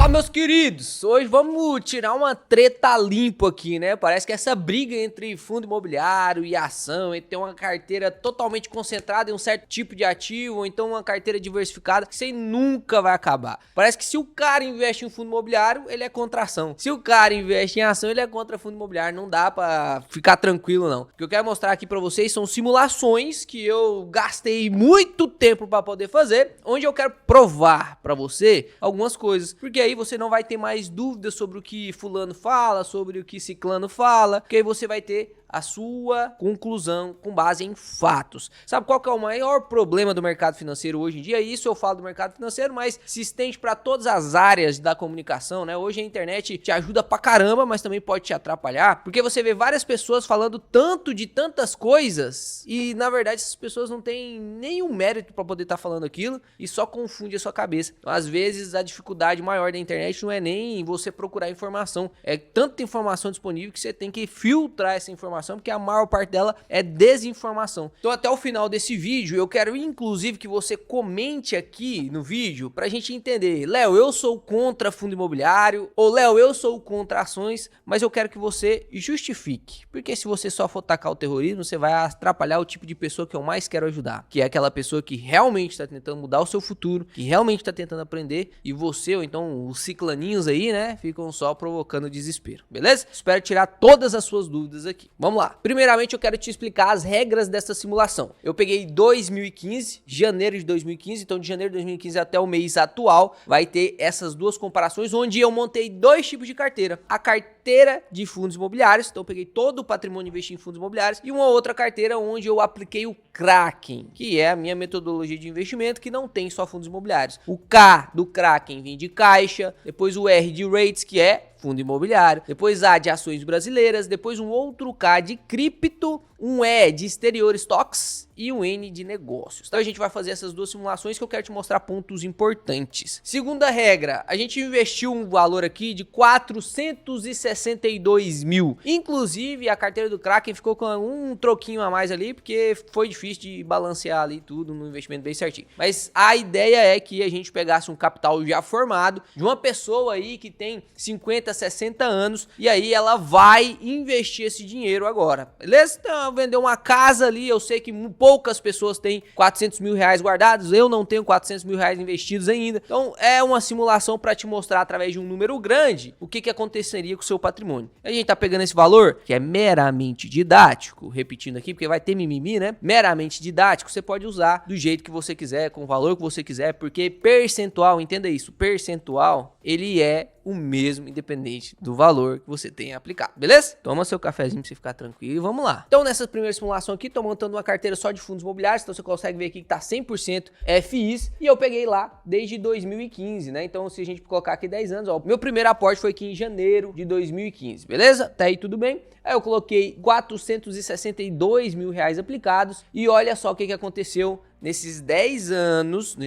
Fala, meus queridos, hoje vamos tirar uma treta limpo aqui, né? Parece que essa briga entre fundo imobiliário e ação, entre ter uma carteira totalmente concentrada em um certo tipo de ativo, ou então uma carteira diversificada, que isso aí nunca vai acabar. Parece que se o cara investe em fundo imobiliário, ele é contra ação. Se o cara investe em ação, ele é contra fundo imobiliário. Não dá pra ficar tranquilo, não. O que eu quero mostrar aqui pra vocês são simulações que eu gastei muito tempo pra poder fazer, onde eu quero provar pra você algumas coisas, porque aí você não vai ter mais dúvidas sobre o que fulano fala, sobre o que ciclano fala, porque aí você vai ter a sua conclusão com base em fatos. Sabe qual que é o maior problema do mercado financeiro hoje em dia? Isso eu falo do mercado financeiro, mas se estende para todas as áreas da comunicação, né? Hoje a internet te ajuda pra caramba, mas também pode te atrapalhar, porque você vê várias pessoas falando tanto de tantas coisas e na verdade essas pessoas não têm nenhum mérito para poder estar falando aquilo e só confunde a sua cabeça. Então, às vezes a dificuldade maior da internet não é nem você procurar informação, é tanta informação disponível que você tem que filtrar essa informação, porque a maior parte dela é desinformação. Então até o final desse vídeo eu quero inclusive que você comente aqui no vídeo pra gente entender: Léo, eu sou contra fundo imobiliário, ou Léo, eu sou contra ações, mas eu quero que você justifique, porque se você só for tacar o terrorismo, você vai atrapalhar o tipo de pessoa que eu mais quero ajudar, que é aquela pessoa que realmente está tentando mudar o seu futuro, que realmente está tentando aprender, e você, ou então os ciclaninhos aí, né, ficam só provocando desespero, beleza? Espero tirar todas as suas dúvidas aqui. Vamos lá. Primeiramente eu quero te explicar as regras dessa simulação. Eu peguei 2015, janeiro de 2015, então de janeiro de 2015 até o mês atual, vai ter essas duas comparações, onde eu montei dois tipos de carteira. A carteira de fundos imobiliários, então eu peguei todo o patrimônio e investi em fundos imobiliários, e uma outra carteira onde eu apliquei o Kraken, que é a minha metodologia de investimento, que não tem só fundos imobiliários. O K do Kraken vem de caixa, depois o R de rates, que é fundo imobiliário, depois A de ações brasileiras, depois um outro K de cripto, um E de exterior stocks e um N de negócios. Então a gente vai fazer essas duas simulações que eu quero te mostrar pontos importantes. Segunda regra, a gente investiu um valor aqui de 462 mil. Inclusive a carteira do Kraken ficou com um troquinho a mais ali, porque foi difícil de balancear ali tudo no investimento bem certinho. Mas a ideia é que a gente pegasse um capital já formado de uma pessoa aí que tem 50, 60 anos, e aí ela vai investir esse dinheiro agora, beleza? Então, vender uma casa ali, eu sei que poucas pessoas têm 400 mil reais guardados, eu não tenho 400 mil reais investidos ainda, então é uma simulação para te mostrar através de um número grande o que aconteceria com o seu patrimônio. A gente tá pegando esse valor, que é meramente didático, repetindo aqui, porque vai ter mimimi, né? Meramente didático, você pode usar do jeito que você quiser, com o valor que você quiser, porque percentual, entenda isso, percentual, ele é o mesmo, independente do valor que você tenha aplicado, beleza? Toma seu cafezinho pra você ficar tranquilo e vamos lá. Então nessa primeira simulação aqui, tô montando uma carteira só de fundos imobiliários, então você consegue ver aqui que tá 100% FIs, e eu peguei lá desde 2015, né? Então se a gente colocar aqui 10 anos, ó, meu primeiro aporte foi aqui em janeiro de 2015, beleza? Até aí tudo bem? Aí eu coloquei 462 mil reais aplicados, e olha só o que aconteceu nesses 10 anos,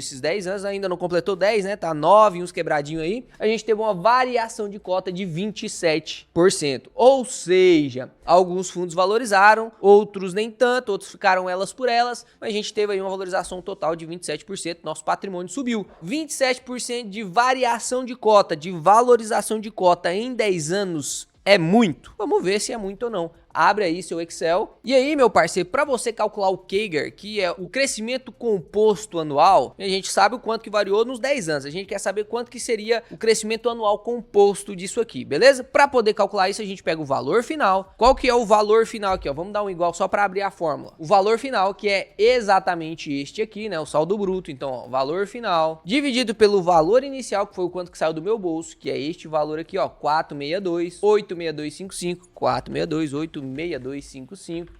ainda não completou 10, né? Tá 9, uns quebradinhos aí. A gente teve uma variação de cota de 27%. Ou seja, alguns fundos valorizaram, outros nem tanto, outros ficaram elas por elas, mas a gente teve aí uma valorização total de 27%, nosso patrimônio subiu. 27% de variação de cota, de valorização de cota em 10 anos é muito? Vamos ver se é muito ou não. Abre aí seu Excel. E aí, meu parceiro, para você calcular o CAGR, que é o crescimento composto anual, a gente sabe o quanto que variou nos 10 anos. A gente quer saber quanto que seria o crescimento anual composto disso aqui, beleza? Para poder calcular isso, a gente pega o valor final. Qual que é o valor final aqui, ó? Vamos dar um igual só para abrir a fórmula. O valor final, que é exatamente este aqui, né? O saldo bruto. Então, ó, valor final dividido pelo valor inicial, que foi o quanto que saiu do meu bolso, que é este valor aqui, ó, 462.86255, 462.86255.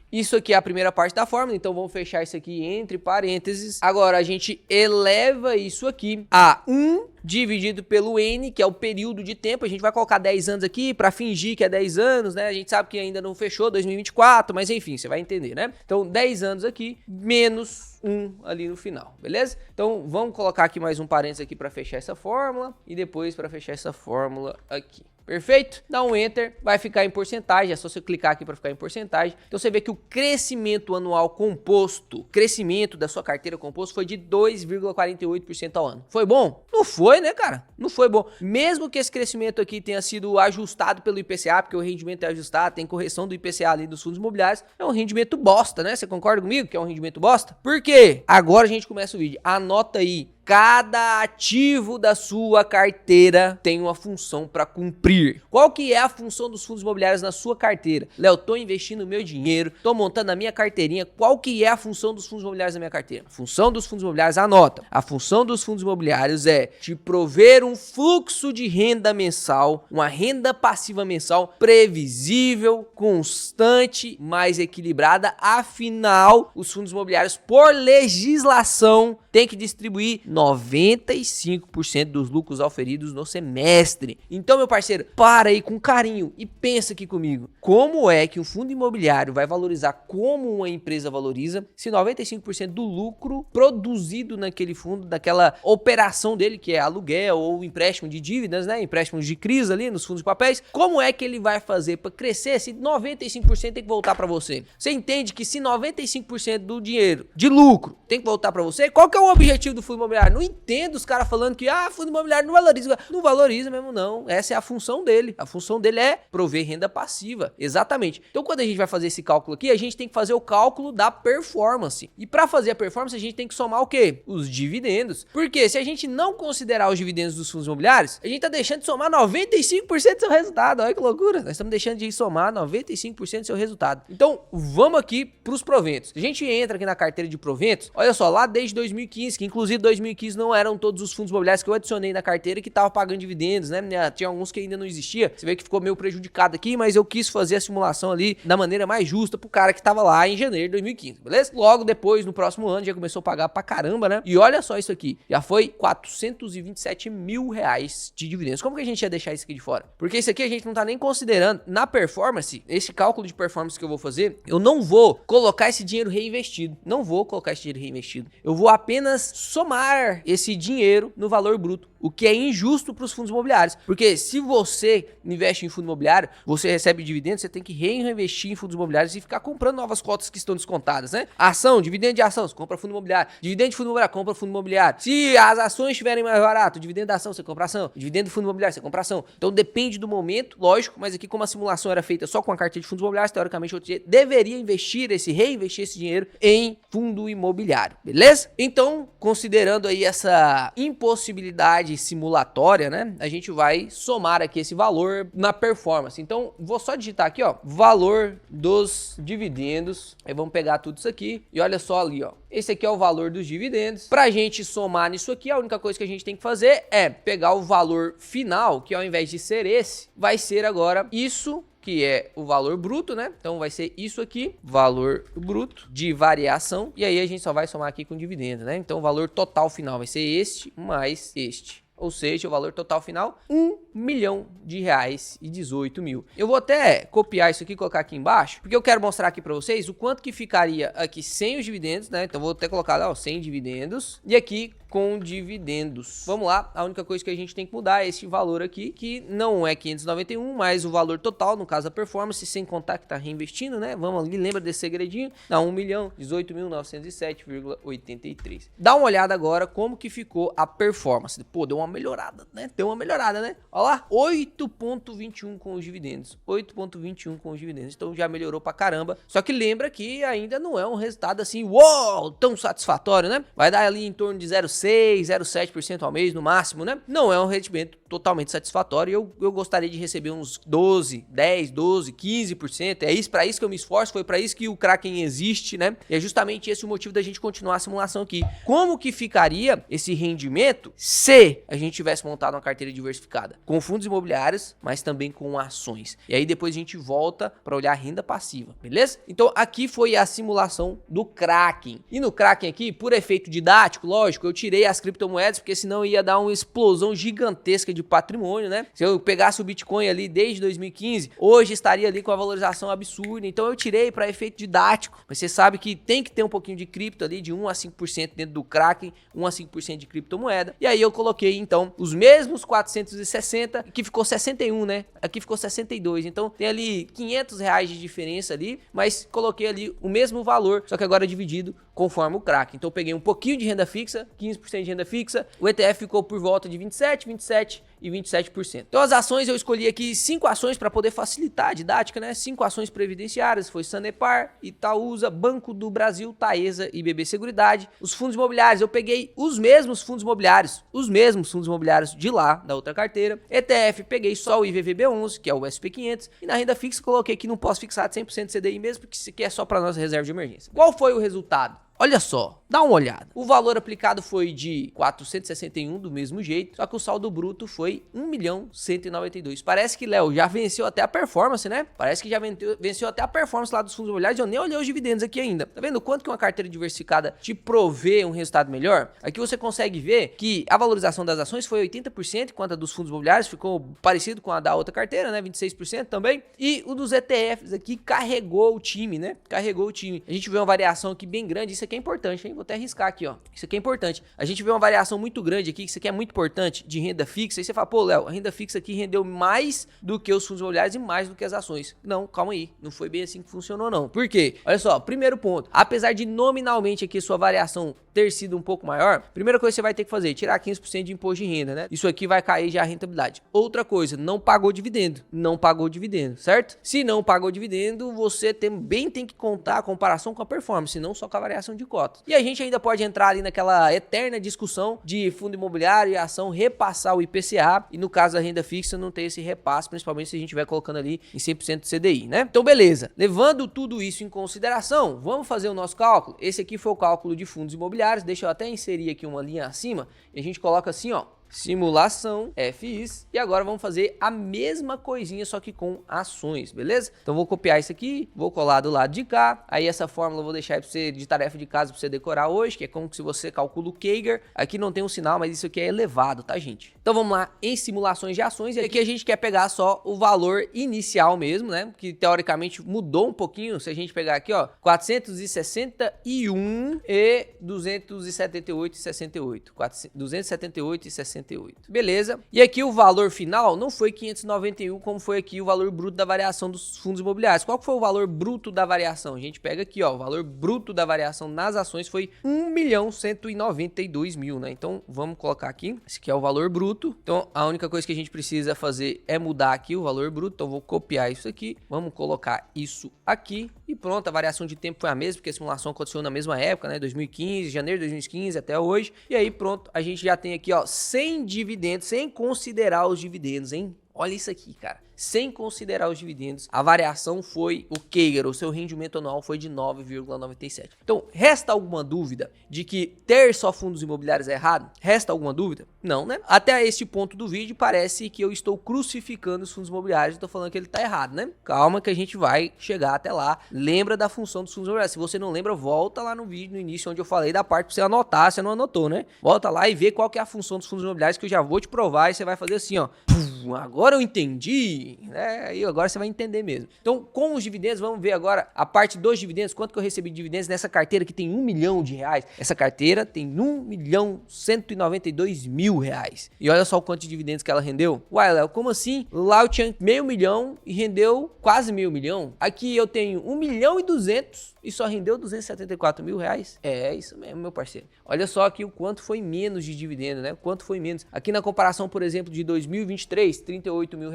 Isso aqui é a primeira parte da fórmula, então vamos fechar isso aqui entre parênteses. Agora a gente eleva isso aqui a 1 dividido pelo N, que é o período de tempo. A gente vai colocar 10 anos aqui para fingir que é 10 anos, né? A gente sabe que ainda não fechou 2024, mas enfim, você vai entender, né? Então 10 anos aqui, menos 1 ali no final, beleza? Então vamos colocar aqui mais um parênteses aqui para fechar essa fórmula e depois para fechar essa fórmula aqui. Perfeito? Dá um Enter, vai ficar em porcentagem, é só você clicar aqui para ficar em porcentagem. Então você vê que o crescimento anual composto, crescimento da sua carteira composto foi de 2,48% ao ano. Foi bom? Não foi. foi, né, cara? Não foi bom. Mesmo que esse crescimento aqui tenha sido ajustado pelo IPCA, porque o rendimento é ajustado, tem correção do IPCA ali dos fundos imobiliários, é um rendimento bosta, né? Você concorda comigo que é um rendimento bosta? Por quê? Agora a gente começa o vídeo. Anota aí. Cada ativo da sua carteira tem uma função para cumprir. Qual que é a função dos fundos imobiliários na sua carteira? Léo, tô investindo meu dinheiro, tô montando a minha carteirinha. Qual que é a função dos fundos imobiliários na minha carteira? A função dos fundos imobiliários, anota. A função dos fundos imobiliários é te prover um fluxo de renda mensal, uma renda passiva mensal previsível, constante, mais equilibrada. Afinal, os fundos imobiliários, por legislação, têm que distribuir 95% dos lucros auferidos no semestre. Então, meu parceiro, para aí com carinho e pensa aqui comigo. Como é que um fundo imobiliário vai valorizar como uma empresa valoriza se 95% do lucro produzido naquele fundo, daquela operação dele, que é aluguel ou empréstimo de dívidas, né? Empréstimos de CRIs ali nos fundos de papéis, como é que ele vai fazer para crescer se 95% tem que voltar para você? Você entende que se 95% do dinheiro de lucro tem que voltar para você, qual que é o objetivo do fundo imobiliário? Não entendo os caras falando que fundo imobiliário não valoriza. Não valoriza mesmo, não. Essa é a função dele. A função dele é prover renda passiva. Exatamente. Então, quando a gente vai fazer esse cálculo aqui, a gente tem que fazer o cálculo da performance. E para fazer a performance, a gente tem que somar o quê? Os dividendos. Porque se a gente não considerar os dividendos dos fundos imobiliários, a gente tá deixando de somar 95% do seu resultado. Olha que loucura. Nós estamos deixando de somar 95% do seu resultado. Então, vamos aqui para os proventos. A gente entra aqui na carteira de proventos. Olha só, lá desde 2015, que inclusive 2015 não eram todos os fundos imobiliários que eu adicionei na carteira que estavam pagando dividendos, né? Tinha alguns que ainda não existia. Você vê que ficou meio prejudicado aqui, mas eu quis fazer a simulação ali da maneira mais justa pro cara que tava lá em janeiro de 2015, beleza? Logo depois, no próximo ano, já começou a pagar pra caramba, né? E olha só isso aqui, já foi 427 mil reais de dividendos. Como que a gente ia deixar isso aqui de fora? Porque isso aqui a gente não tá nem considerando na performance, esse cálculo de performance que eu vou fazer, eu não vou colocar esse dinheiro reinvestido. Não vou colocar esse dinheiro reinvestido. Eu vou apenas somar esse dinheiro no valor bruto, o que é injusto para os fundos imobiliários, porque se você investe em fundo imobiliário, você recebe dividendos, você tem que reinvestir em fundos imobiliários e ficar comprando novas cotas que estão descontadas, né? Ação, dividendo de ação, você compra fundo imobiliário, dividendo de fundo imobiliário, compra fundo imobiliário. Se as ações estiverem mais barato, dividendo da ação, você compra ação, dividendo do fundo imobiliário, você compra ação. Então depende do momento, lógico, mas aqui como a simulação era feita só com a carteira de fundos imobiliários, teoricamente eu deveria reinvestir esse dinheiro em fundo imobiliário, beleza? Então, considerando aí essa impossibilidade simulatória, né? A gente vai somar aqui esse valor na performance. Então, vou só digitar aqui, ó, valor dos dividendos. Aí vamos pegar tudo isso aqui e olha só ali, ó. Esse aqui é o valor dos dividendos. Pra gente somar nisso aqui, a única coisa que a gente tem que fazer é pegar o valor final, que ao invés de ser esse, vai ser agora isso, que é o valor bruto, né? Então vai ser isso aqui, valor bruto de variação, e aí a gente só vai somar aqui com dividendo, né? Então o valor total final vai ser este mais este. Ou seja, o valor total final, R$1.018.000. Eu vou até copiar isso aqui e colocar aqui embaixo, porque eu quero mostrar aqui para vocês o quanto que ficaria aqui sem os dividendos, né? Então vou até colocar lá, ó, sem dividendos, e aqui com dividendos. Vamos lá, a única coisa que a gente tem que mudar é esse valor aqui, que não é 591, mas o valor total, no caso a performance, sem contar que tá reinvestindo, né? Vamos ali, lembra desse segredinho? Dá 1.018.907,83. Dá uma olhada agora como que ficou a performance. Pô, deu uma melhorada, né? Deu uma melhorada, né? Olha lá, 8.21 com os dividendos. 8.21 com os dividendos. Então já melhorou pra caramba. Só que lembra que ainda não é um resultado assim, uou, tão satisfatório, né? Vai dar ali em torno de 0,6, 0,7% ao mês no máximo, né? Não é um rendimento totalmente satisfatório. Eu gostaria de receber uns 12, 10, 12, 15%. É isso, para isso que eu me esforço, foi para isso que o Kraken existe, né? E é justamente esse o motivo da gente continuar a simulação aqui. Como que ficaria esse rendimento se a gente tivesse montado uma carteira diversificada com fundos imobiliários, mas também com ações? E aí depois a gente volta para olhar a renda passiva, beleza? Então aqui foi a simulação do Kraken. E no Kraken aqui, por efeito didático, lógico, eu tirei as criptomoedas, porque senão ia dar uma explosão gigantesca de patrimônio, né? Se eu pegasse o Bitcoin ali desde 2015, hoje estaria ali com a valorização absurda. Então eu tirei para efeito didático. Mas você sabe que tem que ter um pouquinho de cripto ali, de 1 a 5% dentro do Kraken, 1 a 5% de criptomoeda. E aí eu coloquei então os mesmos 460, que ficou 61, né? Aqui ficou 62. Então tem ali R$500 de diferença ali, mas coloquei ali o mesmo valor, só que agora dividido conforme o craque. Então eu peguei um pouquinho de renda fixa, 15% de renda fixa, o ETF ficou por volta de 27, 27 e 27%. Então as ações, eu escolhi aqui 5 ações para poder facilitar a didática, né? 5 ações previdenciárias, foi Sanepar, Itaúsa, Banco do Brasil, Taesa e BB Seguridade. Os fundos imobiliários, eu peguei os mesmos fundos imobiliários de lá, da outra carteira. ETF, peguei só o IVVB11, que é o SP500, e na renda fixa coloquei aqui no pós-fixado 100% CDI mesmo, porque isso aqui é só para nossa reserva de emergência. Qual foi o resultado? Olha só, dá uma olhada. O valor aplicado foi de 461 do mesmo jeito, só que o saldo bruto foi 1.192. Parece que, Léo, já venceu até a performance, né? Parece que já venceu até a performance lá dos fundos imobiliários. Eu nem olhei os dividendos aqui ainda. Tá vendo quanto que uma carteira diversificada te provê um resultado melhor? Aqui você consegue ver que a valorização das ações foi 80%, enquanto a dos fundos imobiliários ficou parecido com a da outra carteira, né? 26% também. E o dos ETFs aqui carregou o time, né? Carregou o time. A gente vê uma variação aqui bem grande. Isso aqui é importante, hein? Vou até arriscar aqui, ó. Isso aqui é importante. A gente vê uma variação muito grande aqui, que isso aqui é muito importante, de renda fixa. Aí você fala, pô, Léo, a renda fixa aqui rendeu mais do que os fundos imobiliários e mais do que as ações. Não, calma aí. Não foi bem assim que funcionou, não. Por quê? Olha só, primeiro ponto. Apesar de nominalmente aqui sua variação ter sido um pouco maior, primeira coisa que você vai ter que fazer, tirar 15% de imposto de renda, né? Isso aqui vai cair já a rentabilidade. Outra coisa, não pagou dividendo. Não pagou dividendo, certo? Se não pagou dividendo, você também tem que contar a comparação com a performance, não só com a variação de cotas. E a gente ainda pode entrar ali naquela eterna discussão de fundo imobiliário e ação repassar o IPCA, e no caso da renda fixa não tem esse repasse, principalmente se a gente estiver colocando ali em 100% de CDI, né? Então beleza, levando tudo isso em consideração, vamos fazer o nosso cálculo. Esse aqui foi o cálculo de fundos imobiliários, deixa eu até inserir aqui uma linha acima, e a gente coloca assim, ó, simulação FIs, e agora vamos fazer a mesma coisinha, só que com ações, beleza? Então vou copiar isso aqui, vou colar do lado de cá, aí essa fórmula eu vou deixar aí pra você, de tarefa de casa, para você decorar hoje, que é como se você calcula o Kager. Aqui não tem um sinal, mas isso aqui é elevado, tá, gente? Então vamos lá, em simulações de ações, e aqui a gente quer pegar só o valor inicial mesmo, né? Que teoricamente mudou um pouquinho, se a gente pegar aqui, ó, 461 e 278,68, 278,68. Beleza? E aqui o valor final não foi 591, como foi aqui o valor bruto da variação dos fundos imobiliários. Qual que foi o valor bruto da variação? A gente pega aqui, ó, o valor bruto da variação nas ações foi 1.192.000, né? Então, vamos colocar aqui, esse aqui é o valor bruto. Então, a única coisa que a gente precisa fazer é mudar aqui o valor bruto. Então, vou copiar isso aqui, vamos colocar isso aqui e pronto. A variação de tempo foi a mesma, porque a simulação aconteceu na mesma época, né? 2015, janeiro de 2015 até hoje. E aí, pronto, a gente já tem aqui, ó, sem dividendos, sem considerar os dividendos, hein? Olha isso aqui, cara. Sem considerar os dividendos, a variação foi o Kager, o seu rendimento anual foi de 9,97. Então, resta alguma dúvida de que ter só fundos imobiliários é errado? Resta alguma dúvida? Não, né? Até este ponto do vídeo parece que eu estou crucificando os fundos imobiliários, estou falando que ele está errado, né? Calma que a gente vai chegar até lá. Lembra da função dos fundos imobiliários. Se você não lembra, volta lá no vídeo, no início, onde eu falei da parte para você anotar, você não anotou, né? Volta lá e vê qual que é a função dos fundos imobiliários, que eu já vou te provar, e você vai fazer assim, ó. Agora eu entendi, né? Aí agora você vai entender mesmo. Então, com os dividendos, vamos ver agora a parte dos dividendos, quanto que eu recebi de dividendos nessa carteira que tem R$1 milhão. Essa carteira tem R$1.192.000. E olha só o quanto de dividendos que ela rendeu. Uai, Léo, como assim? Lá eu tinha R$500 mil e rendeu quase R$1 milhão. Aqui eu tenho R$1.200.000 e só rendeu R$274.000. É isso mesmo, meu parceiro. Olha só aqui o quanto foi menos de dividendo, né? O quanto foi menos. Aqui na comparação, por exemplo, de 2023, R$38 mil,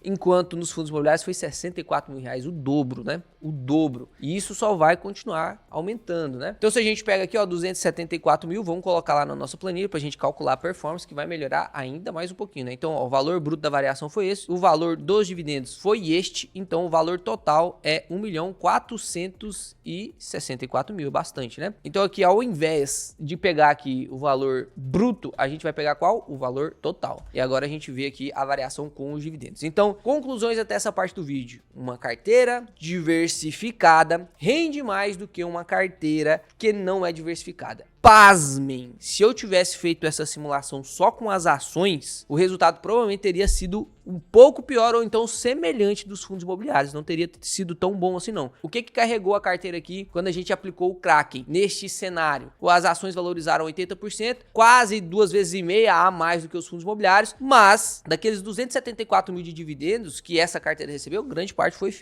enquanto nos fundos imobiliários foi R$64 mil, o dobro, né? O dobro. E isso só vai continuar aumentando, né? Então, se a gente pega aqui, ó, 274 mil, vamos colocar lá na nossa planilha pra gente calcular a performance, que vai melhorar ainda mais um pouquinho, né? Então, ó, o valor bruto da variação foi esse, o valor dos dividendos foi este, então o valor total é 1.464.000, bastante, né? Então, aqui, ao invés de pegar aqui o valor bruto, a gente vai pegar qual? O valor total. E agora a gente vê aqui a variação com os dividendos. Então, conclusões até essa parte do vídeo. Uma carteira diversificada rende mais do que uma carteira que não é diversificada. Pasmem, se eu tivesse feito essa simulação só com as ações, o resultado provavelmente teria sido um pouco pior ou então semelhante dos fundos imobiliários, não teria sido tão bom assim não. O que carregou a carteira aqui quando a gente aplicou o Kraken neste cenário? As ações valorizaram 80%, quase 2,5 vezes a mais do que os fundos imobiliários, mas daqueles 274 mil de dividendos que essa carteira recebeu, grande parte foi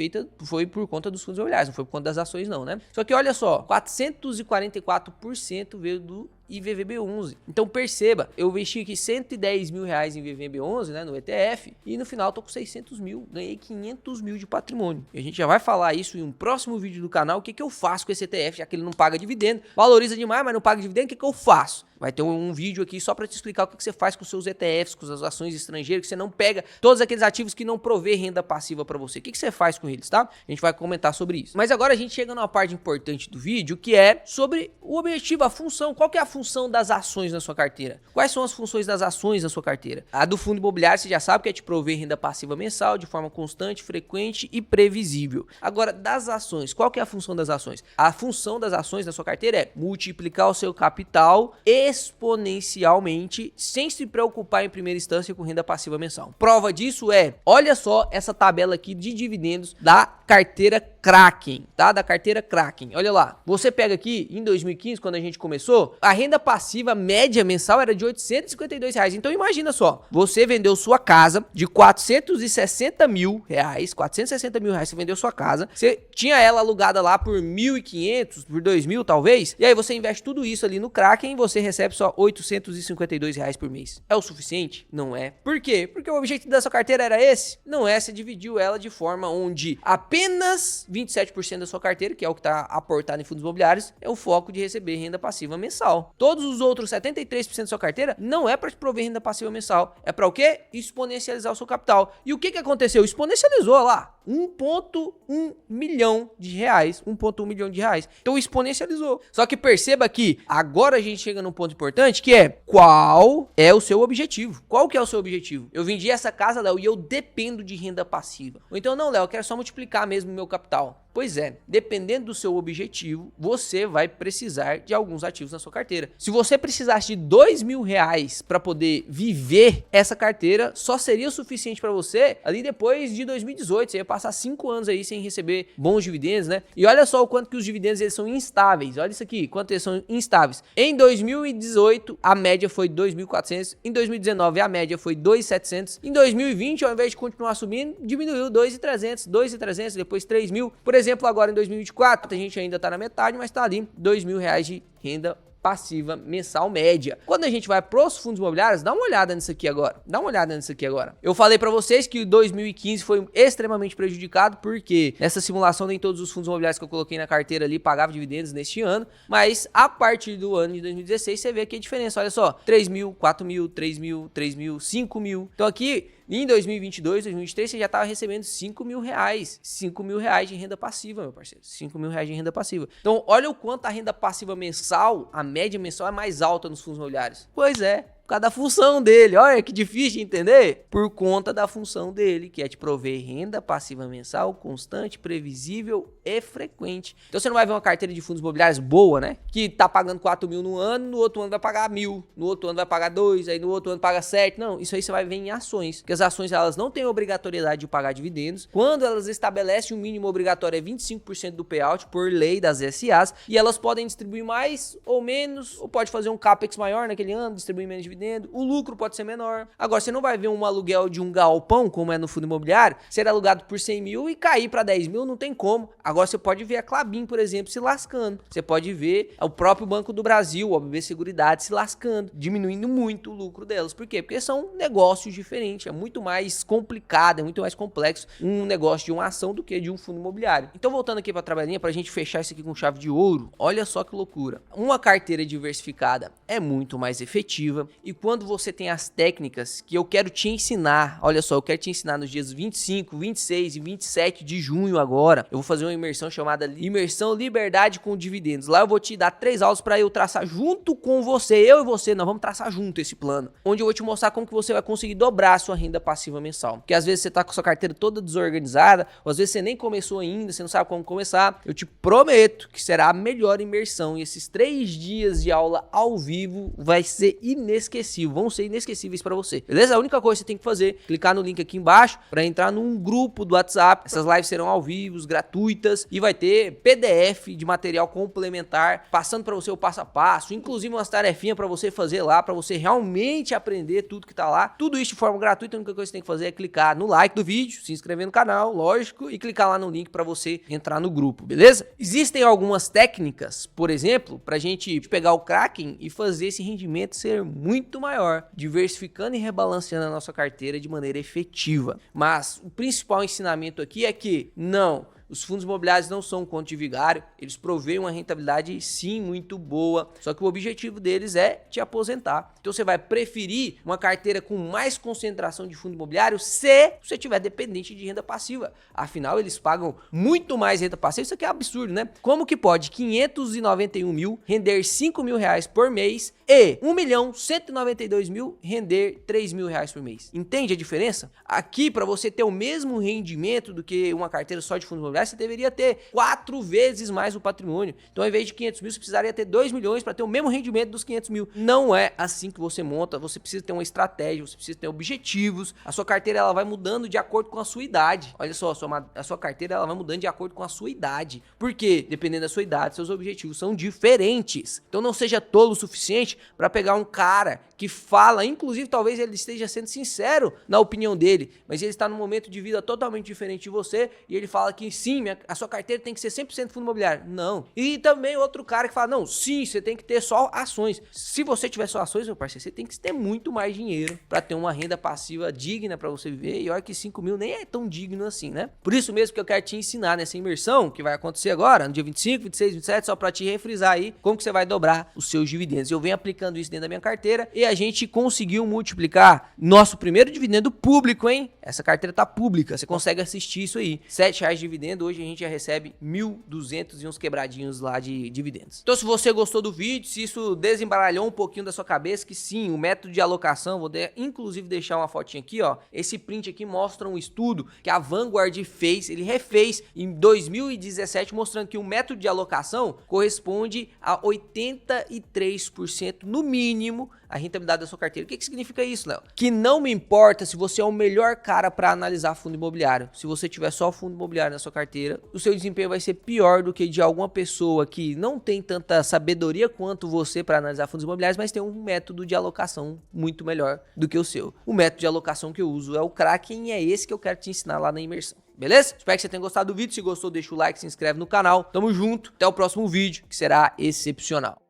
por conta dos fundos imobiliários, não foi por conta das ações não, né? Só que olha só, 444% veio do IVVB11. Então perceba, eu investi aqui 110 mil reais em IVVB11, né, no ETF, e no final tô com 600 mil, ganhei 500 mil de patrimônio. E a gente já vai falar isso em um próximo vídeo do canal, o que eu faço com esse ETF, já que ele não paga dividendo, valoriza demais, mas não paga dividendo, o que eu faço? Vai ter um vídeo aqui só para te explicar o que você faz com seus ETFs, com as ações estrangeiras, que você não pega todos aqueles ativos que não provê renda passiva para você. O que você faz com eles, tá? A gente vai comentar sobre isso. Mas agora a gente chega numa parte importante do vídeo, que é sobre o objetivo, a função. Qual que é a função das ações na sua carteira? Quais são as funções das ações na sua carteira? A do fundo imobiliário, você já sabe que é te prover renda passiva mensal, de forma constante, frequente e previsível. Agora, das ações, qual que é a função das ações? A função das ações na sua carteira é multiplicar o seu capital exponencialmente, sem se preocupar em primeira instância com renda passiva mensal. Prova disso é, olha só essa tabela aqui de dividendos da carteira Kraken, tá? Da carteira Kraken. Olha lá, você pega aqui em 2015, quando a gente começou, a renda passiva média mensal era de R$852. Então imagina só, você vendeu sua casa de R$460 mil, você vendeu sua casa, você tinha ela alugada lá por 1.500, por 2.000 talvez, e aí você investe tudo isso ali no Kraken e você recebe só R$852 por mês. É o suficiente? Não é. Por quê? Porque o objetivo da sua carteira era esse? Não é, você dividiu ela de forma onde apenas 27% da sua carteira, que é o que está aportado em fundos imobiliários, é o foco de receber renda passiva mensal. Todos os outros 73% da sua carteira não é para te prover renda passiva mensal. É para o quê? Exponencializar o seu capital. E o que aconteceu? Exponencializou lá. 1,1 milhão de reais. 1,1 milhão de reais. Então exponencializou. Só que perceba que agora a gente chega num ponto importante que é qual é o seu objetivo? Qual que é o seu objetivo? Eu vendi essa casa, Léo, e eu dependo de renda passiva. Ou então, não, Léo, eu quero só multiplicar mesmo o meu capital. Pois é, dependendo do seu objetivo, você vai precisar de alguns ativos na sua carteira. Se você precisasse de R$2.000 para poder viver essa carteira, só seria o suficiente para você ali depois de 2018. Você ia passar 5 anos aí sem receber bons dividendos, né? E olha só o quanto que os dividendos eles são instáveis. Olha isso aqui, quanto eles são instáveis. Em 2018, a média foi 2.400. Em 2019, a média foi 2.700. Em 2020, ao invés de continuar subindo, diminuiu 2.300, depois 3.000. Por exemplo, agora em 2024, a gente ainda tá na metade, mas tá ali R$2.000 de renda passiva mensal média. Quando a gente vai pros fundos imobiliários, dá uma olhada nisso aqui agora. Eu falei pra vocês que 2015 foi extremamente prejudicado, porque nessa simulação nem todos os fundos imobiliários que eu coloquei na carteira ali pagavam dividendos neste ano, mas a partir do ano de 2016 você vê aqui a diferença. Olha só, 3.000, 4.000, 3.000, 3.000, 5.000. Então aqui em 2022, 2023, você já estava recebendo R$5.000. R$5.000 de renda passiva, meu parceiro. R$5.000 de renda passiva. Então, olha o quanto a renda passiva mensal, a média mensal é mais alta nos fundos imobiliários. Pois é. Por causa da função dele, olha que difícil de entender. Por conta da função dele, que é te prover renda passiva mensal, constante, previsível e frequente. Então você não vai ver uma carteira de fundos imobiliários boa, né? Que tá pagando 4.000 no ano, no outro ano vai pagar 1.000, no outro ano vai pagar 2, aí no outro ano paga 7. Não, isso aí você vai ver em ações. Porque as ações elas não têm obrigatoriedade de pagar dividendos. Quando elas estabelecem um mínimo obrigatório é 25% do payout por lei das SAs, e elas podem distribuir mais ou menos, ou pode fazer um capex maior naquele ano, distribuir menos dividendos. O lucro pode ser menor. Agora, você não vai ver um aluguel de um galpão, como é no fundo imobiliário, ser alugado por 100 mil e cair para 10 mil, não tem como. Agora, você pode ver a Klabin, por exemplo, se lascando. Você pode ver o próprio Banco do Brasil, a BB Seguridade, se lascando, diminuindo muito o lucro delas. Por quê? Porque são negócios diferentes. É muito mais complicado, é muito mais complexo um negócio de uma ação do que de um fundo imobiliário. Então, voltando aqui para a tabelinha, para a gente fechar isso aqui com chave de ouro, olha só que loucura. Uma carteira diversificada é muito mais efetiva E quando você tem as técnicas que eu quero te ensinar, olha só, eu quero te ensinar nos dias 25, 26 e 27 de junho agora, eu vou fazer uma imersão chamada Imersão Liberdade com Dividendos. Lá eu vou te dar 3 aulas para eu traçar junto com você, eu e você, nós vamos traçar junto esse plano, onde eu vou te mostrar como que você vai conseguir dobrar a sua renda passiva mensal. Porque às vezes você tá com a sua carteira toda desorganizada, ou às vezes você nem começou ainda, você não sabe como começar. Eu te prometo que será a melhor imersão e esses 3 dias de aula ao vivo vai ser inesquecível, vão ser inesquecíveis para você, beleza? A única coisa que você tem que fazer é clicar no link aqui embaixo para entrar num grupo do WhatsApp. Essas lives serão ao vivo, gratuitas, e vai ter PDF de material complementar, passando para você o passo a passo, inclusive umas tarefinhas para você fazer lá, para você realmente aprender tudo que tá lá. Tudo isso de forma gratuita. A única coisa que você tem que fazer é clicar no like do vídeo, se inscrever no canal, lógico, e clicar lá no link para você entrar no grupo, beleza? Existem algumas técnicas, por exemplo, pra gente pegar o Kraken e fazer esse rendimento ser muito maior, diversificando e rebalanceando a nossa carteira de maneira efetiva. Mas o principal ensinamento aqui é que não, os fundos imobiliários não são um conto de vigário, eles provêm uma rentabilidade sim muito boa, só que o objetivo deles é te aposentar. Então você vai preferir uma carteira com mais concentração de fundo imobiliário se você estiver dependente de renda passiva. Afinal, eles pagam muito mais renda passiva, isso aqui é absurdo, né? Como que pode 591 mil render 5 mil reais por mês e 1.192.000 render 3 mil reais por mês? Entende a diferença? Aqui, para você ter o mesmo rendimento do que uma carteira só de fundo imobiliário, você deveria ter 4 vezes mais o patrimônio. Então, ao invés de 500 mil, você precisaria ter 2 milhões para ter o mesmo rendimento dos 500 mil. Não é assim que você monta. Você precisa ter uma estratégia, você precisa ter objetivos. A sua carteira ela vai mudando de acordo com a sua idade. Olha só, a sua carteira ela vai mudando de acordo com a sua idade. Por quê? Dependendo da sua idade, seus objetivos são diferentes. Então, não seja tolo o suficiente para pegar um cara que fala, inclusive, talvez ele esteja sendo sincero na opinião dele, mas ele está num momento de vida totalmente diferente de você e ele fala que sim, a sua carteira tem que ser 100% fundo imobiliário. Não. E também outro cara que fala, não, sim, você tem que ter só ações. Se você tiver só ações, meu parceiro, você tem que ter muito mais dinheiro para ter uma renda passiva digna para você viver. E olha que 5 mil nem é tão digno assim, né? Por isso mesmo que eu quero te ensinar nessa imersão, que vai acontecer agora, no dia 25, 26, 27, só para te refrisar aí como que você vai dobrar os seus dividendos. Eu venho aplicando isso dentro da minha carteira e a gente conseguiu multiplicar nosso primeiro dividendo público, hein? Essa carteira tá pública, você consegue assistir isso aí. R$7 de dividendo, hoje a gente já recebe 1.200 e uns quebradinhos lá de dividendos. Então, se você gostou do vídeo, se isso desembaralhou um pouquinho da sua cabeça, que sim, o método de alocação, vou inclusive deixar uma fotinha aqui, ó. Esse print aqui mostra um estudo que a Vanguard fez, ele refez em 2017, mostrando que o método de alocação corresponde a 83% no mínimo a rentabilidade da sua carteira. O que significa isso, Léo? Que não me importa se você é o melhor cara para analisar fundo imobiliário. Se você tiver só fundo imobiliário na sua carteira, o seu desempenho vai ser pior do que de alguma pessoa que não tem tanta sabedoria quanto você para analisar fundos imobiliários, mas tem um método de alocação muito melhor do que o seu. O método de alocação que eu uso é o Kraken e é esse que eu quero te ensinar lá na imersão. Beleza? Espero que você tenha gostado do vídeo. Se gostou, deixa o like, se inscreve no canal. Tamo junto. Até o próximo vídeo, que será excepcional.